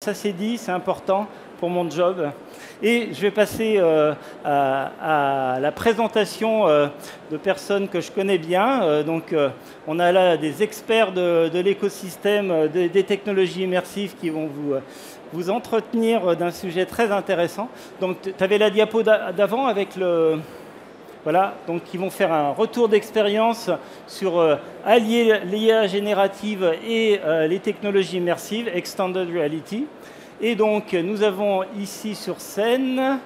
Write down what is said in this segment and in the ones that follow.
ça c'est dit, c'est important pour mon job. Et je vais passer à la présentation de personnes que je connais bien. On a là des experts de l'écosystème des technologies immersives qui vont vous entretenir d'un sujet très intéressant. Donc, tu avais la diapo d'avant avec le... Voilà, donc ils vont faire un retour d'expérience sur allier l'IA générative et les technologies immersives, Extended Reality. Et donc, nous avons ici sur scène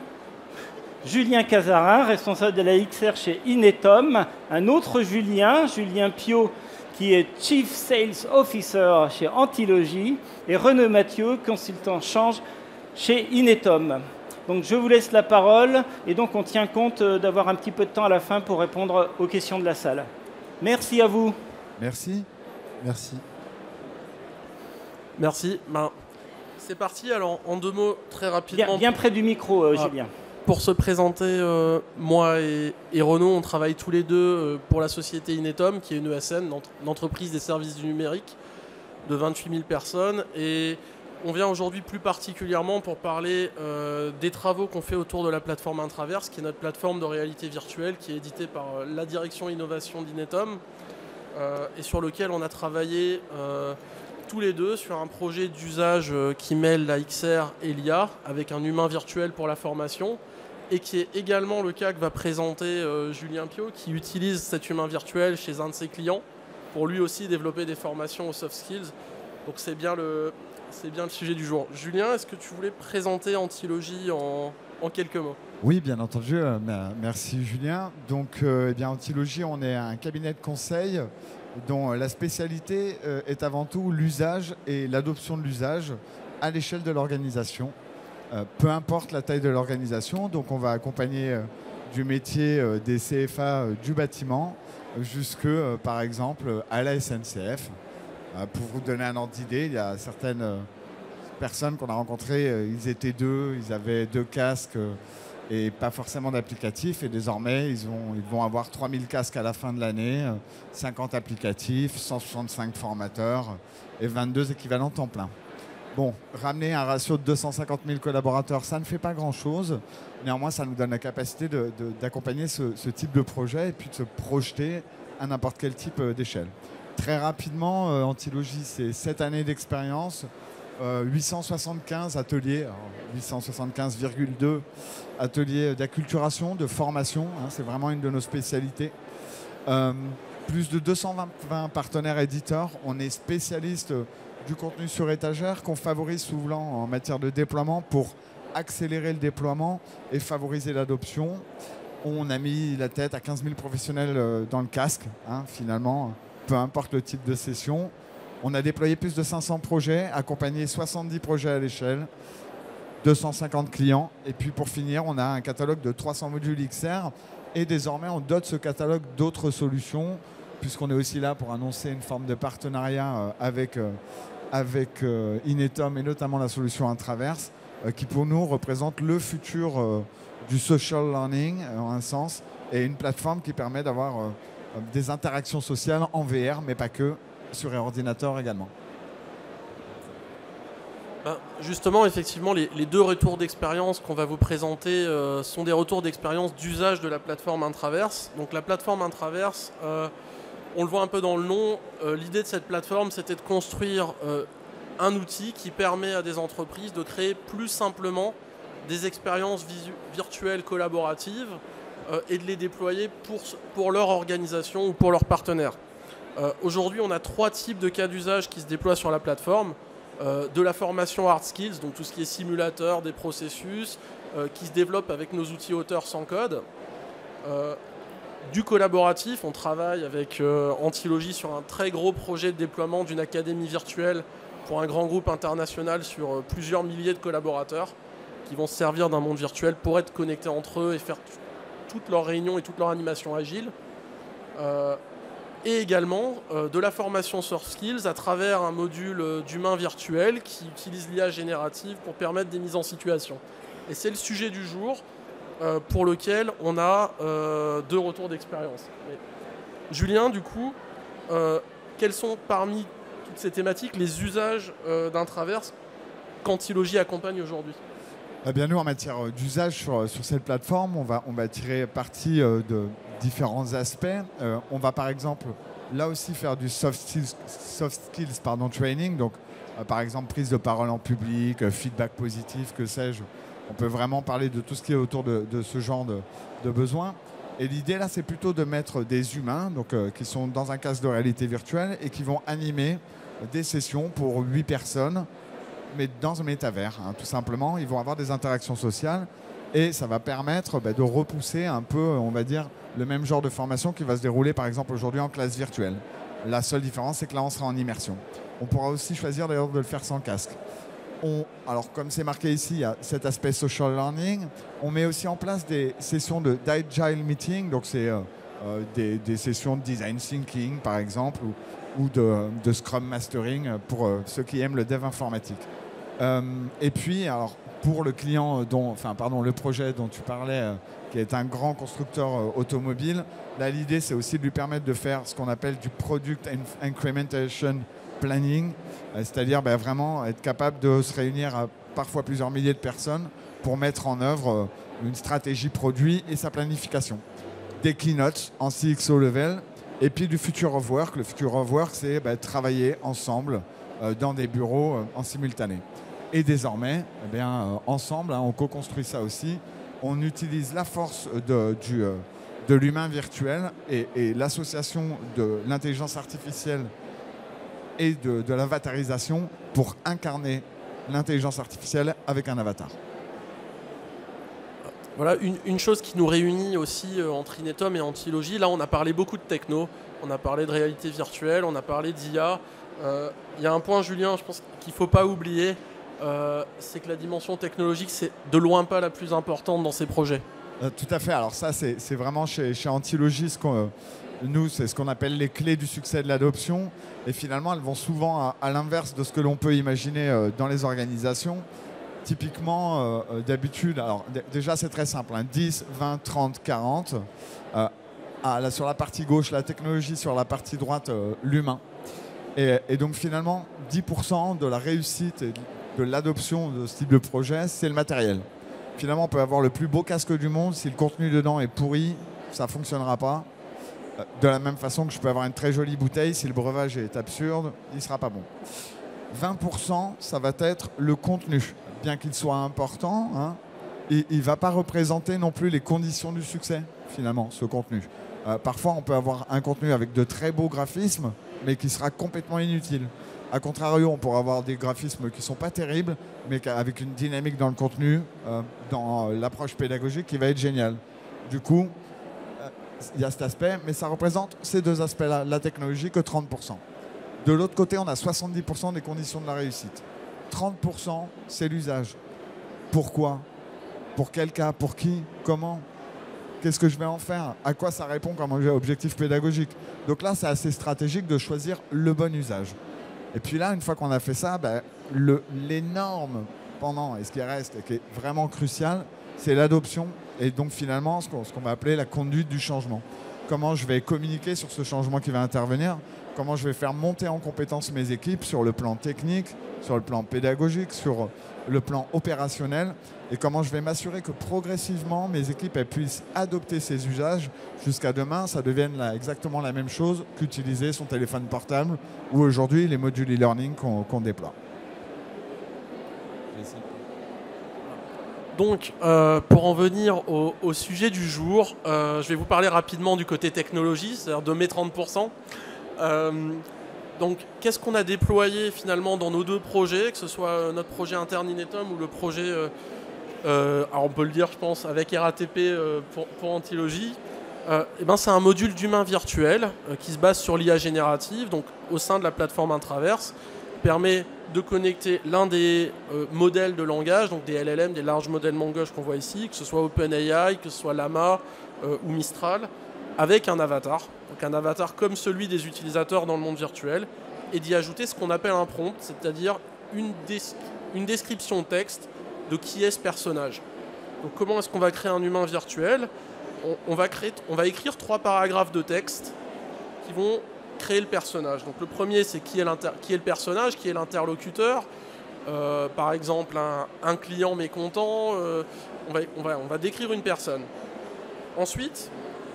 Julien Cazarin, responsable de la XR chez Inetom, un autre Julien, Julien Piot, qui est Chief Sales Officer chez Antilogy, et Renaud Mathieu, consultant change chez Inetom. Donc, je vous laisse la parole, et donc on tient compte d'avoir un petit peu de temps à la fin pour répondre aux questions de la salle. Merci à vous. Merci. Merci. Merci. C'est parti, alors en 2 mots, très rapidement. Bien près du micro, Julien. Pour se présenter, moi et Renaud, on travaille tous les deux pour la société Inetom, qui est une ESN, une entreprise des services du numérique, de 28 000 personnes. Et on vient aujourd'hui plus particulièrement pour parler des travaux qu'on fait autour de la plateforme Intraverse, qui est notre plateforme de réalité virtuelle, qui est éditée par la direction innovation d'Inetom, et sur lequel on a travaillé... tous les deux sur un projet d'usage qui mêle la XR et l'IA avec un humain virtuel pour la formation et qui est également le cas que va présenter Julien Piot qui utilise cet humain virtuel chez un de ses clients pour lui aussi développer des formations aux soft skills. Donc c'est bien le sujet du jour. Julien, est-ce que tu voulais présenter Antilogy en quelques mots ? Oui, bien entendu. Merci Julien. Donc, Antilogy, on est un cabinet de conseil dont la spécialité est avant tout l'usage et l'adoption de l'usage à l'échelle de l'organisation. Peu importe la taille de l'organisation, donc on va accompagner du métier des CFA du bâtiment jusque, par exemple, à la SNCF. Pour vous donner un ordre d'idée, il y a certaines personnes qu'on a rencontrées, ils étaient 2, ils avaient 2 casques et pas forcément d'applicatifs. Et désormais, ils vont avoir 3000 casques à la fin de l'année, 50 applicatifs, 165 formateurs et 22 équivalents temps plein. Bon, ramener un ratio de 250 000 collaborateurs, ça ne fait pas grand-chose. Néanmoins, ça nous donne la capacité d'accompagner ce type de projet et puis de se projeter à n'importe quel type d'échelle. Très rapidement, Antilogy, c'est 7 années d'expérience, 875 ateliers, 875,2 ateliers d'acculturation, de formation, c'est vraiment une de nos spécialités. Plus de 220 partenaires éditeurs. On est spécialiste du contenu sur étagère qu'on favorise souvent en matière de déploiement pour accélérer le déploiement et favoriser l'adoption. On a mis la tête à 15 000 professionnels dans le casque, finalement, peu importe le type de session. On a déployé plus de 500 projets, accompagné 70 projets à l'échelle, 250 clients. Et puis pour finir, on a un catalogue de 300 modules XR. Et désormais, on dote ce catalogue d'autres solutions, puisqu'on est aussi là pour annoncer une forme de partenariat avec Inetom et notamment la solution Intraverse, qui pour nous représente le futur du social learning, en un sens, et une plateforme qui permet d'avoir des interactions sociales en VR, mais pas que, sur ordinateur également. Justement, effectivement, les 2 retours d'expérience qu'on va vous présenter sont des retours d'expérience d'usage de la plateforme Intraverse. Donc la plateforme Intraverse, on le voit un peu dans le nom, l'idée de cette plateforme, c'était de construire un outil qui permet à des entreprises de créer plus simplement des expériences virtuelles collaboratives et de les déployer pour leur organisation ou pour leurs partenaires. Aujourd'hui, on a 3 types de cas d'usage qui se déploient sur la plateforme. De la formation hard skills, donc tout ce qui est simulateur des processus, qui se développe avec nos outils auteurs sans code. Du collaboratif, on travaille avec Antilogy sur un très gros projet de déploiement d'une académie virtuelle pour un grand groupe international sur plusieurs milliers de collaborateurs qui vont se servir d'un monde virtuel pour être connectés entre eux et faire toutes leurs réunions et toutes leurs animations agiles. Et également de la formation soft skills à travers un module d'humain virtuel qui utilise l'IA générative pour permettre des mises en situation. Et c'est le sujet du jour pour lequel on a 2 retours d'expérience. Julien, du coup, quels sont parmi toutes ces thématiques les usages d'Intraverse qu'Antilogie accompagne aujourd'hui? Eh bien, nous, en matière d'usage sur cette plateforme, on va tirer parti de différents aspects. On va par exemple, là aussi, faire du soft skills training. Donc, par exemple, prise de parole en public, feedback positif, que sais-je. On peut vraiment parler de tout ce qui est autour de ce genre de besoins. Et l'idée, là, c'est plutôt de mettre des humains donc, qui sont dans un casque de réalité virtuelle et qui vont animer des sessions pour 8 personnes, mais dans un métavers, hein, tout simplement. Ils vont avoir des interactions sociales et ça va permettre de repousser un peu, on va dire, le même genre de formation qui va se dérouler, par exemple, aujourd'hui en classe virtuelle. La seule différence, c'est que là, on sera en immersion. On pourra aussi choisir d'ailleurs de le faire sans casque. Alors, comme c'est marqué ici, il y a cet aspect social learning. On met aussi en place des sessions d'agile meeting, donc c'est des sessions de design thinking, par exemple, ou de scrum mastering pour ceux qui aiment le dev informatique. Et puis, alors, pour le client, le projet dont tu parlais, qui est un grand constructeur automobile, là, l'idée, c'est aussi de lui permettre de faire ce qu'on appelle du product incrementation planning, c'est-à-dire vraiment être capable de se réunir à parfois plusieurs milliers de personnes pour mettre en œuvre une stratégie produit et sa planification. Des keynotes en CXO level et puis du future of work. Le future of work, c'est travailler ensemble dans des bureaux en simultané. Et désormais, ensemble, on co-construit ça aussi. On utilise la force de l'humain virtuel et l'association de l'intelligence artificielle et de l'avatarisation pour incarner l'intelligence artificielle avec un avatar. Voilà, une chose qui nous réunit aussi entre Inetum et Antilogie, là on a parlé beaucoup de techno, on a parlé de réalité virtuelle, on a parlé d'IA. Il y a un point, Julien, je pense qu'il ne faut pas oublier, c'est que la dimension technologique, c'est de loin pas la plus importante dans ces projets. Tout à fait, alors ça c'est vraiment chez Antilogie, nous c'est ce qu'on appelle les clés du succès de l'adoption, et finalement elles vont souvent à l'inverse de ce que l'on peut imaginer dans les organisations. Typiquement, d'habitude, alors déjà c'est très simple, 10, 20, 30, 40. Sur la partie gauche, la technologie, sur la partie droite, l'humain. Et donc finalement, 10% de la réussite et de l'adoption de ce type de projet, c'est le matériel. Finalement, on peut avoir le plus beau casque du monde, si le contenu dedans est pourri, ça ne fonctionnera pas. De la même façon que je peux avoir une très jolie bouteille, si le breuvage est absurde, il ne sera pas bon. 20%, ça va être le contenu. Bien qu'il soit important, et il ne va pas représenter non plus les conditions du succès, finalement, ce contenu. Parfois, on peut avoir un contenu avec de très beaux graphismes, mais qui sera complètement inutile. A contrario, on pourra avoir des graphismes qui ne sont pas terribles, mais avec une dynamique dans le contenu, dans l'approche pédagogique qui va être géniale. Du coup, il y a cet aspect, mais ça représente ces deux aspects-là, la technologie, que 30%. De l'autre côté, on a 70% des conditions de la réussite. 30%, c'est l'usage. Pourquoi? Pour quel cas? Pour qui? Comment? Qu'est-ce que je vais en faire? À quoi ça répond comme objectif pédagogique? Donc là, c'est assez stratégique de choisir le bon usage. Et puis là, une fois qu'on a fait ça, l'énorme pendant, et ce qui reste, et qui est vraiment crucial, c'est l'adoption. Et donc finalement, ce qu'on va appeler la conduite du changement. Comment je vais communiquer sur ce changement qui va intervenir? Comment je vais faire monter en compétence mes équipes sur le plan technique, sur le plan pédagogique, sur le plan opérationnel, et comment je vais m'assurer que progressivement mes équipes elles puissent adopter ces usages jusqu'à demain, ça devienne exactement la même chose qu'utiliser son téléphone portable ou aujourd'hui les modules e-learning qu'on déploie. Donc, pour en venir au sujet du jour, je vais vous parler rapidement du côté technologie, c'est-à-dire de mes 30%. Donc, qu'est-ce qu'on a déployé finalement dans nos deux projets, que ce soit notre projet interne Inetum ou le projet, alors on peut le dire, je pense, avec RATP pour Antilogie. C'est un module d'humain virtuel qui se base sur l'IA générative, donc au sein de la plateforme Intraverse, permet de connecter l'un des modèles de langage, donc des LLM, des large modèles langage qu'on voit ici, que ce soit OpenAI, que ce soit Llama ou Mistral, avec un avatar. Donc un avatar comme celui des utilisateurs dans le monde virtuel, et d'y ajouter ce qu'on appelle un prompt, c'est-à-dire une description texte de qui est ce personnage. Donc comment est-ce qu'on va créer un humain virtuel? On va écrire 3 paragraphes de texte qui vont créer le personnage. Donc le premier, c'est qui est le personnage, qui est l'interlocuteur. par exemple un client mécontent, on va décrire une personne. Ensuite,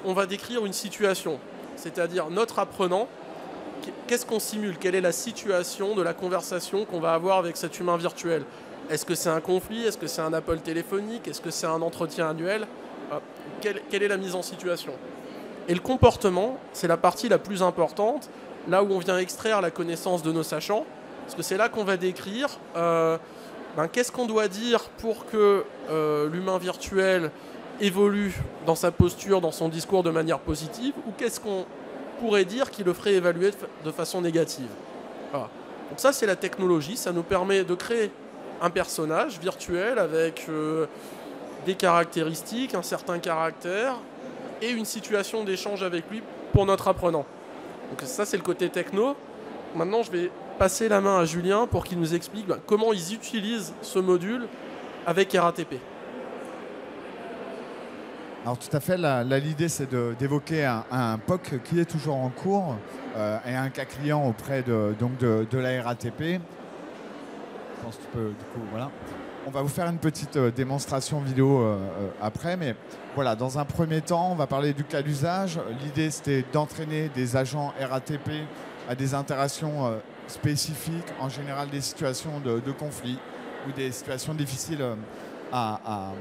on va décrire une situation, c'est-à-dire notre apprenant, qu'est-ce qu'on simule? Quelle est la situation de la conversation qu'on va avoir avec cet humain virtuel? Est-ce que c'est un conflit? Est-ce que c'est un appel téléphonique? Est-ce que c'est un entretien annuel? Quelle est la mise en situation? Et le comportement, c'est la partie la plus importante, là où on vient extraire la connaissance de nos sachants, parce que c'est là qu'on va décrire qu'est-ce qu'on doit dire pour que l'humain virtuel évolue dans sa posture, dans son discours de manière positive, ou qu'est-ce qu'on pourrait dire qui le ferait évaluer de façon négative. Voilà. Donc ça, c'est la technologie, ça nous permet de créer un personnage virtuel avec des caractéristiques, un certain caractère et une situation d'échange avec lui pour notre apprenant. Donc ça, c'est le côté techno. Maintenant, je vais passer la main à Julien pour qu'il nous explique comment ils utilisent ce module avec RATP. Alors tout à fait, l'idée c'est d'évoquer un POC qui est toujours en cours et un cas client auprès de la RATP. Je pense que tu peux, du coup, voilà. On va vous faire une petite démonstration vidéo après, mais voilà, dans un premier temps, on va parler du cas d'usage. L'idée c'était d'entraîner des agents RATP à des interactions spécifiques, en général des situations de conflit ou des situations difficiles à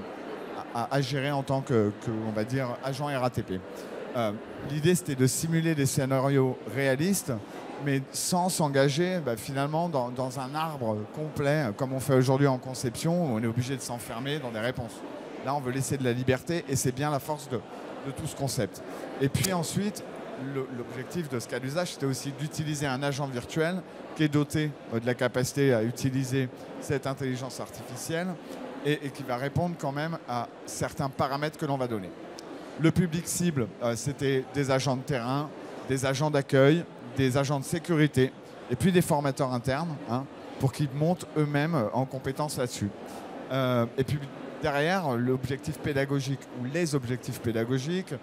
gérer en tant que, on va dire, agent RATP. L'idée, c'était de simuler des scénarios réalistes, mais sans s'engager finalement dans un arbre complet, comme on fait aujourd'hui en conception, où on est obligé de s'enfermer dans des réponses. Là, on veut laisser de la liberté, et c'est bien la force de tout ce concept. Et puis ensuite, l'objectif de ce cas d'usage, c'était aussi d'utiliser un agent virtuel qui est doté de la capacité à utiliser cette intelligence artificielle, et qui va répondre quand même à certains paramètres que l'on va donner. Le public cible, c'était des agents de terrain, des agents d'accueil, des agents de sécurité, et puis des formateurs internes, pour qu'ils montent eux-mêmes en compétences là-dessus. Et puis derrière, l'objectif pédagogique ou les objectifs pédagogiques,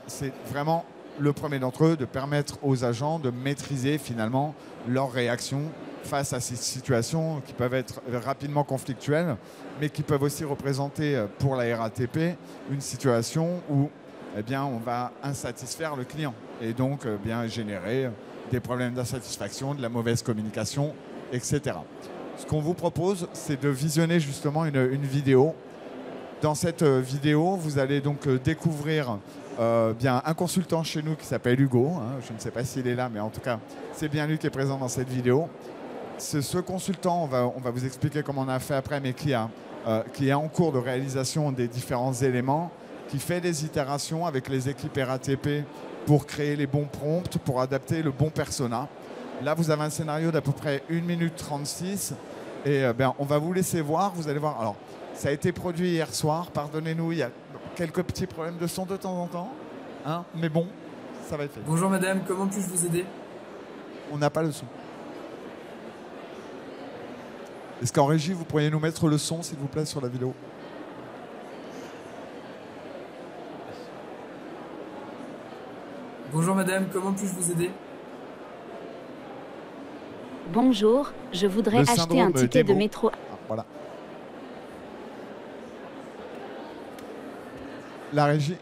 c'est vraiment le premier d'entre eux, de permettre aux agents de maîtriser finalement leurs réactions face à ces situations qui peuvent être rapidement conflictuelles, mais qui peuvent aussi représenter pour la RATP une situation où on va insatisfaire le client et donc générer des problèmes d'insatisfaction, de la mauvaise communication, etc. Ce qu'on vous propose, c'est de visionner justement une vidéo. Dans cette vidéo, vous allez donc découvrir un consultant chez nous qui s'appelle Hugo. Je ne sais pas s'il est là, mais en tout cas, c'est bien lui qui est présent dans cette vidéo. Ce consultant, on va vous expliquer comment on a fait après, mais qui est en cours de réalisation des différents éléments, qui fait des itérations avec les équipes RATP pour créer les bons prompts, pour adapter le bon persona. Là, vous avez un scénario d'à peu près 1 minute 36 et on va vous laisser voir. Vous allez voir. Alors, ça a été produit hier soir. Pardonnez-nous, il y a quelques petits problèmes de son de temps en temps. Mais bon, ça va être fait. Bonjour madame, comment puis-je vous aider? On n'a pas le son. Est-ce qu'en régie, vous pourriez nous mettre le son, s'il vous plaît, sur la vidéo? Bonjour madame, comment puis-je vous aider? Bonjour, je voudrais acheter un ticket de métro. Voilà. La régie.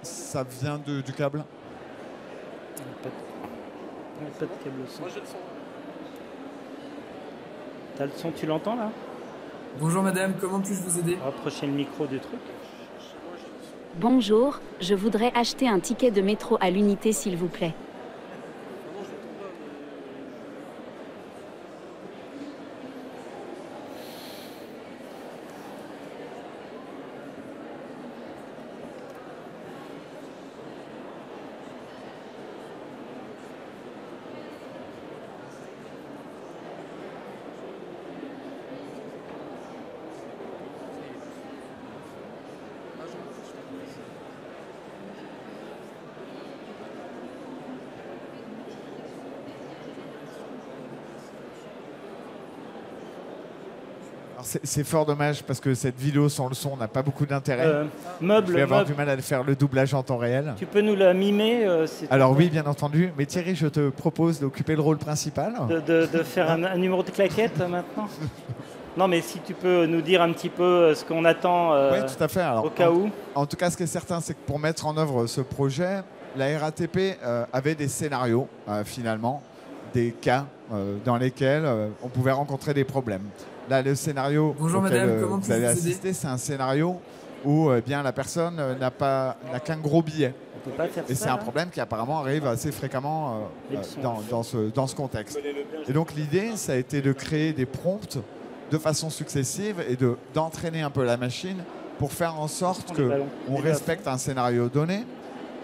Ça vient du câble. Il n'y a pas de câble son. Moi j'ai le son. T'as le son, tu l'entends là? Bonjour madame, comment puis-je vous aider? Rapprochez le micro du truc. Bonjour, je voudrais acheter un ticket de métro à l'unité s'il vous plaît. C'est fort dommage parce que cette vidéo sans le son n'a pas beaucoup d'intérêt. Je vais avoir du mal à faire le doublage en temps réel. Tu peux nous la mimer Alors oui, bien entendu. Mais Thierry, je te propose d'occuper le rôle principal. De faire un numéro de claquette maintenant. Non, mais si tu peux nous dire un petit peu ce qu'on attend oui, tout à fait. Alors, au cas où. En tout cas, ce qui est certain, c'est que pour mettre en œuvre ce projet, la RATP avait des scénarios, finalement, des cas dans lesquels on pouvait rencontrer des problèmes. Là, le scénario auquel vous avez assisté, c'est un scénario où bien, la personne n'a qu'un gros billet. On peut pas faire et c'est un problème qui apparemment arrive assez fréquemment dans ce contexte. Et donc l'idée, ça a été de créer des prompts de façon successive et d'entraîner un peu la machine pour faire en sorte qu'on respecte un scénario donné,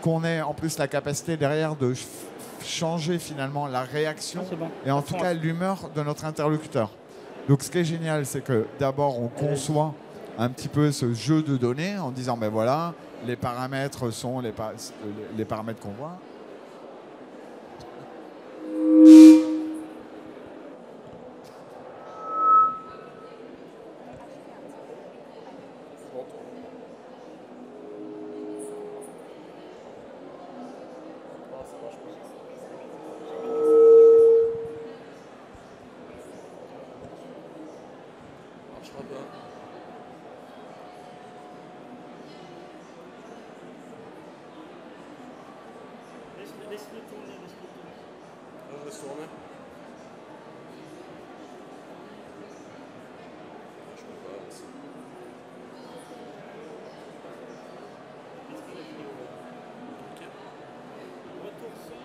qu'on ait en plus la capacité derrière de changer finalement la réaction et en tout cas l'humeur de notre interlocuteur. Donc ce qui est génial, c'est que d'abord on conçoit un petit peu ce jeu de données en disant ben voilà, les paramètres sont les paramètres qu'on voit. Laisse-le tourner, laisse-le tourner. Je laisse tourner. Je peux pas avancer. Ok. Retour son.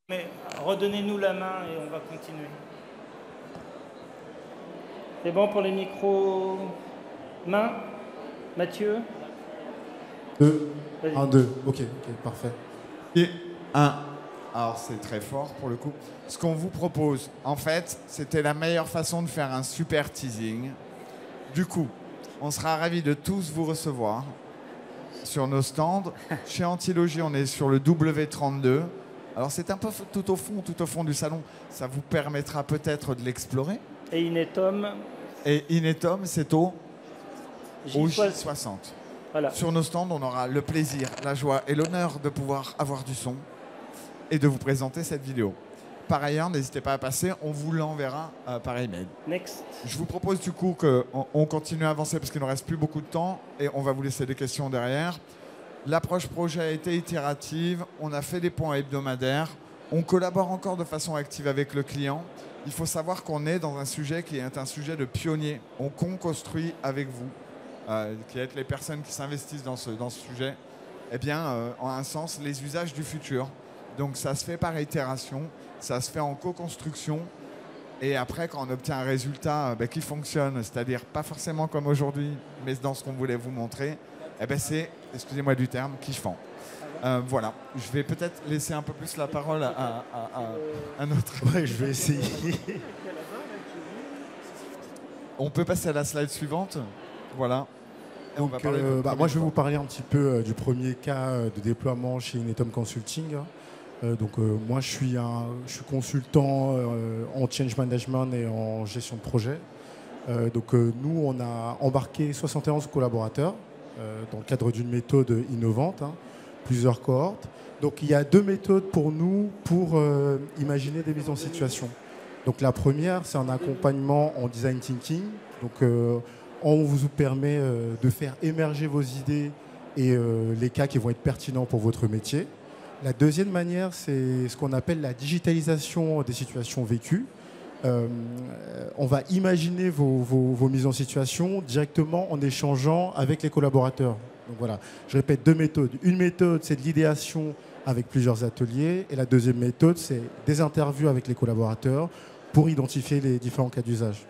Mais redonnez-nous la main et on va continuer. C'est bon pour les micros mains, Mathieu? 2, 1, 2. Ok, parfait. Et 1. Alors c'est très fort pour le coup. Ce qu'on vous propose, en fait, c'était la meilleure façon de faire un super teasing. Du coup, on sera ravis de tous vous recevoir sur nos stands. Chez Antilogie, on est sur le W32. Alors c'est un peu tout au fond du salon. Ça vous permettra peut-être de l'explorer. Et Inetom? Et Inetom, c'est au J60. Voilà. Sur nos stands, on aura le plaisir, la joie et l'honneur de pouvoir avoir du son et de vous présenter cette vidéo. Par ailleurs, n'hésitez pas à passer, on vous l'enverra par email. Next. Je vous propose du coup qu'on continue à avancer parce qu'il ne reste plus beaucoup de temps et on va vous laisser des questions derrière. L'approche projet a été itérative, on a fait des points hebdomadaires, on collabore encore de façon active avec le client. Il faut savoir qu'on est dans un sujet qui est un sujet de pionnier. On co-construit avec vous, qui êtes les personnes qui s'investissent dans ce sujet, eh bien, en un sens, les usages du futur. Donc ça se fait par itération, ça se fait en co-construction. Et après, quand on obtient un résultat qui fonctionne, c'est-à-dire pas forcément comme aujourd'hui, mais dans ce qu'on voulait vous montrer, eh ben c'est, excusez-moi du terme, kiffant. Voilà, je vais peut-être laisser un peu plus la parole à notre... Ouais, je vais essayer. On peut passer à la slide suivante. Voilà. Donc, moi, je vais vous parler un petit peu du premier cas de déploiement chez Inetom Consulting. Moi, je suis consultant en change management et en gestion de projet. Nous, on a embarqué 71 collaborateurs dans le cadre d'une méthode innovante, plusieurs cohortes. Donc, il y a deux méthodes pour nous pour imaginer des mises en situation. Donc, la première, c'est un accompagnement en design thinking. Donc, on vous permet de faire émerger vos idées et les cas qui vont être pertinents pour votre métier. La deuxième manière, c'est ce qu'on appelle la digitalisation des situations vécues. On va imaginer vos mises en situation directement en échangeant avec les collaborateurs. Donc voilà, je répète, deux méthodes. Une méthode, c'est de l'idéation avec plusieurs ateliers. Et la deuxième méthode, c'est des interviews avec les collaborateurs pour identifier les différents cas d'usage.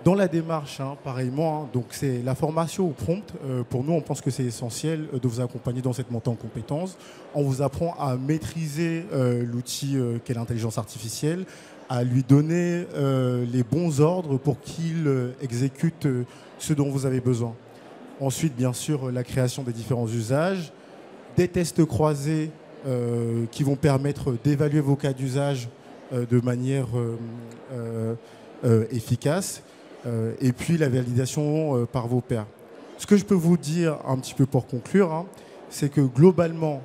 Dans la démarche, pareillement, donc c'est la formation au prompt. Pour nous, on pense que c'est essentiel de vous accompagner dans cette montée en compétences. On vous apprend à maîtriser l'outil qu'est l'intelligence artificielle, à lui donner les bons ordres pour qu'il exécute ce dont vous avez besoin. Ensuite, bien sûr, la création des différents usages, des tests croisés qui vont permettre d'évaluer vos cas d'usage de manière efficace, et puis la validation par vos pairs. Ce que je peux vous dire un petit peu pour conclure, c'est que globalement,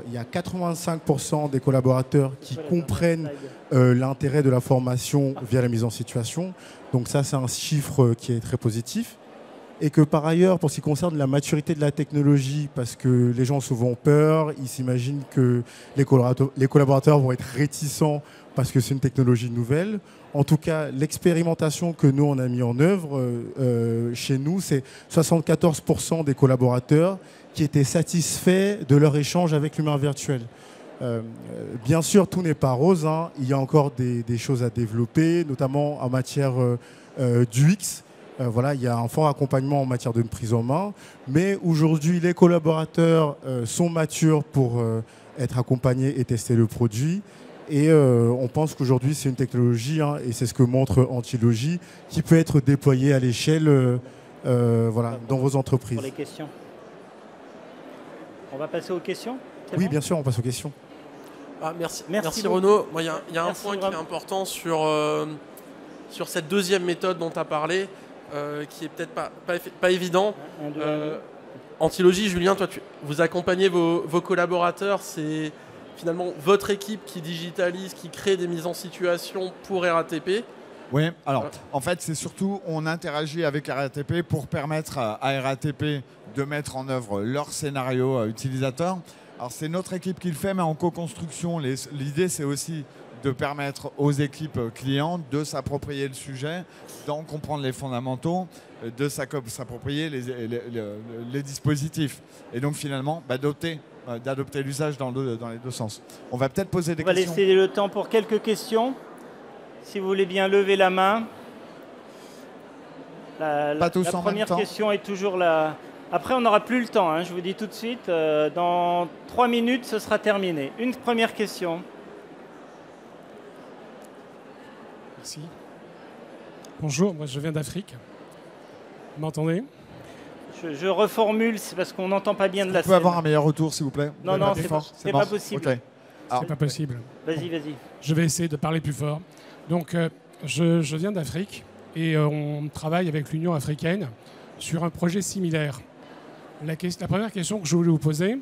il y a 85% des collaborateurs qui comprennent l'intérêt de la formation via la mise en situation. Donc ça, c'est un chiffre qui est très positif. Et que par ailleurs, pour ce qui concerne la maturité de la technologie, parce que les gens ont souvent peur, ils s'imaginent que les collaborateurs vont être réticents parce que c'est une technologie nouvelle. En tout cas, l'expérimentation que nous, on a mis en œuvre chez nous, c'est 74% des collaborateurs qui étaient satisfaits de leur échange avec l'humain virtuel. Bien sûr, tout n'est pas rose. Il y a encore des choses à développer, notamment en matière d'UX. Voilà, il y a un fort accompagnement en matière de prise en main. Mais aujourd'hui, les collaborateurs sont matures pour être accompagnés et tester le produit. Et on pense qu'aujourd'hui, c'est une technologie, et c'est ce que montre Antilogie, qui peut être déployée à l'échelle voilà, dans vos entreprises. Pour les questions. On va passer aux questions? Oui, bien sûr, on passe aux questions. Merci Renaud. Il y a un point qui est important sur cette deuxième méthode dont tu as parlé, qui est peut-être pas évident. Antilogie, Julien, toi, vous accompagnez vos collaborateurs, c'est finalement votre équipe qui digitalise, qui crée des mises en situation pour RATP. Oui, alors en fait, c'est surtout on interagit avec RATP pour permettre à RATP de mettre en œuvre leur scénario utilisateur. Alors c'est notre équipe qui le fait, mais en co-construction. L'idée, c'est aussi de permettre aux équipes clientes de s'approprier le sujet, d'en comprendre les fondamentaux, de s'approprier les dispositifs. Et donc finalement, d'adopter l'usage dans les deux sens. On va peut-être poser des questions. On va laisser le temps pour quelques questions. Si vous voulez bien lever la main. La première question est toujours là. Après, on n'aura plus le temps, je vous dis tout de suite. Dans 3 minutes, ce sera terminé. Une première question. Merci. Bonjour, moi je viens d'Afrique. Vous m'entendez? Je reformule, c'est parce qu'on n'entend pas bien de la scène. Vous pouvez avoir un meilleur retour, s'il vous plaît? Non, c'est pas possible. Okay. C'est pas possible. Vas-y. Je vais essayer de parler plus fort. Donc, je viens d'Afrique et on travaille avec l'Union africaine sur un projet similaire. La première question que je voulais vous poser,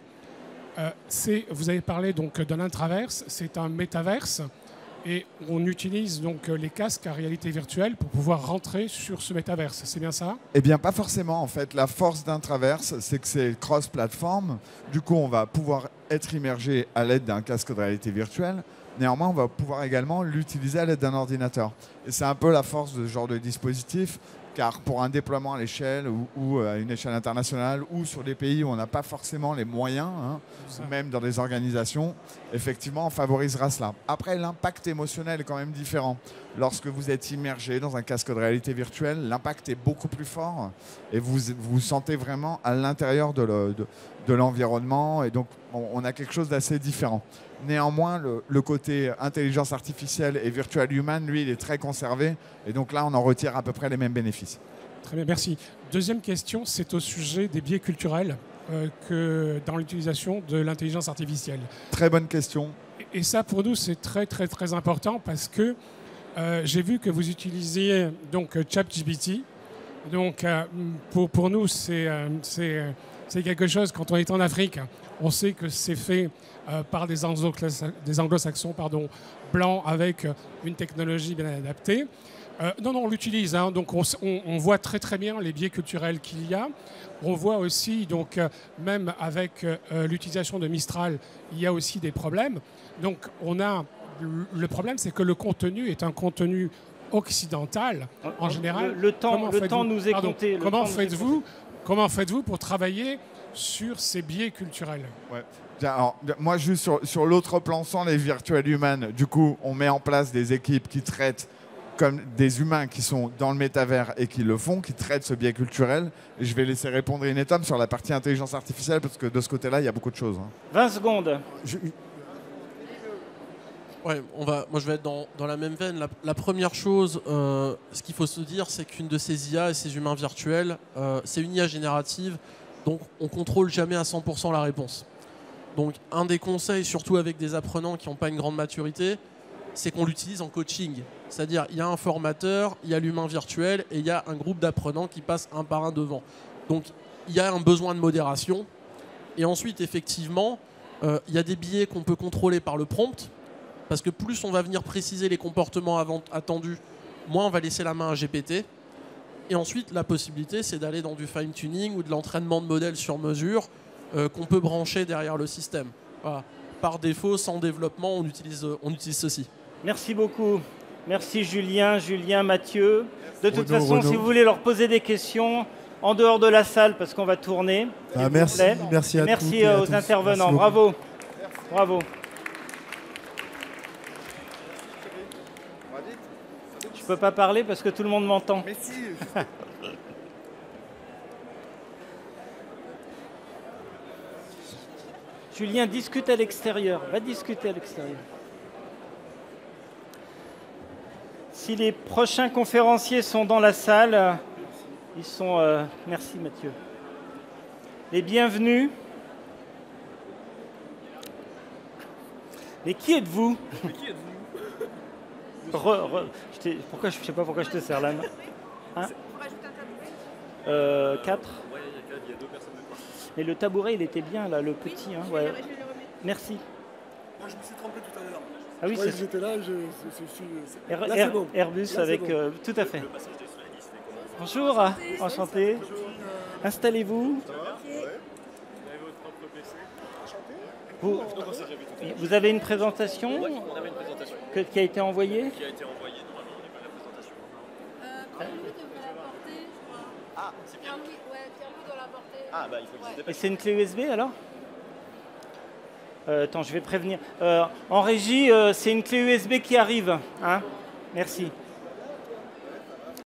c'est, vous avez parlé donc d'un intraverse, c'est un métaverse. Et on utilise donc les casques à réalité virtuelle pour pouvoir rentrer sur ce métaverse. C'est bien ça? Eh bien, pas forcément. En fait, la force d'Intraverse, c'est que c'est cross-platform. Du coup, on va pouvoir être immergé à l'aide d'un casque de réalité virtuelle. Néanmoins, on va pouvoir également l'utiliser à l'aide d'un ordinateur. Et c'est un peu la force de ce genre de dispositif, car pour un déploiement à l'échelle ou à une échelle internationale ou sur des pays où on n'a pas forcément les moyens, même dans des organisations, effectivement, on favorisera cela. Après, l'impact émotionnel est quand même différent. Lorsque vous êtes immergé dans un casque de réalité virtuelle, l'impact est beaucoup plus fort et vous vous sentez vraiment à l'intérieur de l'environnement. Et donc, on a quelque chose d'assez différent. Néanmoins, le côté intelligence artificielle et virtual human, lui, il est très conservé. Et donc là, on en retire à peu près les mêmes bénéfices. Très bien, merci. Deuxième question, c'est au sujet des biais culturels que dans l'utilisation de l'intelligence artificielle. Très bonne question. Et ça, pour nous, c'est très, très, très important parce que j'ai vu que vous utilisiez donc ChatGPT. Donc, pour nous, c'est quelque chose, quand on est en Afrique, on sait que c'est fait par des anglo-saxons blancs avec une technologie bien adaptée. Non, on l'utilise. Donc, on voit très, très bien les biais culturels qu'il y a. On voit aussi, donc, même avec l'utilisation de Mistral, il y a aussi des problèmes. Donc, le problème, c'est que le contenu est un contenu occidental, en général. Le temps nous est compté. Comment faites-vous pour travailler sur ces biais culturels? Alors, moi, juste sur l'autre plan, sans les virtual humans, du coup, on met en place des équipes qui traitent comme des humains qui sont dans le métavers et qui le font, qui traitent ce biais culturel. Et je vais laisser répondre Inetom sur la partie intelligence artificielle, parce que de ce côté-là, il y a beaucoup de choses. 20 secondes. Ouais, moi je vais être dans la même veine. La première chose, ce qu'il faut se dire, c'est qu'une de ces IA et ces humains virtuels, c'est une IA générative, donc on contrôle jamais à 100% la réponse. Donc un des conseils, surtout avec des apprenants qui n'ont pas une grande maturité, c'est qu'on l'utilise en coaching. C'est-à-dire il y a un formateur, il y a l'humain virtuel et il y a un groupe d'apprenants qui passent un par un devant. Donc il y a un besoin de modération. Et ensuite, effectivement, il y a des biais qu'on peut contrôler par le prompt. Parce que plus on va venir préciser les comportements attendus, moins on va laisser la main à GPT. Et ensuite, la possibilité, c'est d'aller dans du fine-tuning ou de l'entraînement de modèles sur mesure qu'on peut brancher derrière le système. Voilà. Par défaut, sans développement, on utilise ceci. Merci beaucoup. Merci Julien, Mathieu. De toute façon, si vous voulez leur poser des questions, en dehors de la salle, parce qu'on va tourner. Merci à merci aux intervenants. Bravo. Bravo. Je peux pas parler parce que tout le monde m'entend. Mais si. Julien, discute à l'extérieur. Va discuter à l'extérieur. Si les prochains conférenciers sont dans la salle, ils sont... merci Mathieu. Les bienvenus. Mais qui êtes-vous? Je sais pas pourquoi je te sers la main. Hein? 4. Ouais, il y a 2 personnes de quoi. Et le tabouret, il était bien là, le petit. Oui, hein, ouais. Merci. Moi, je me suis trompé tout à l'heure. Ah oui, ouais, j'étais là, là, bon. Airbus là, avec... Bon. Tout à fait. Bonjour, enchanté. Installez-vous. Vous avez une présentation, on avait une présentation qui a été envoyée. Qui a été envoyée, normalement on n'est pas la présentation. Pierre-Louis devrait la porter, je crois. Ah, c'est Pierre-Louis. Pierre-Louis doit la porter. Ah, bah il faut qu'il se dépêche. Et c'est une clé USB alors attends, je vais prévenir. En régie, c'est une clé USB qui arrive. Hein, merci.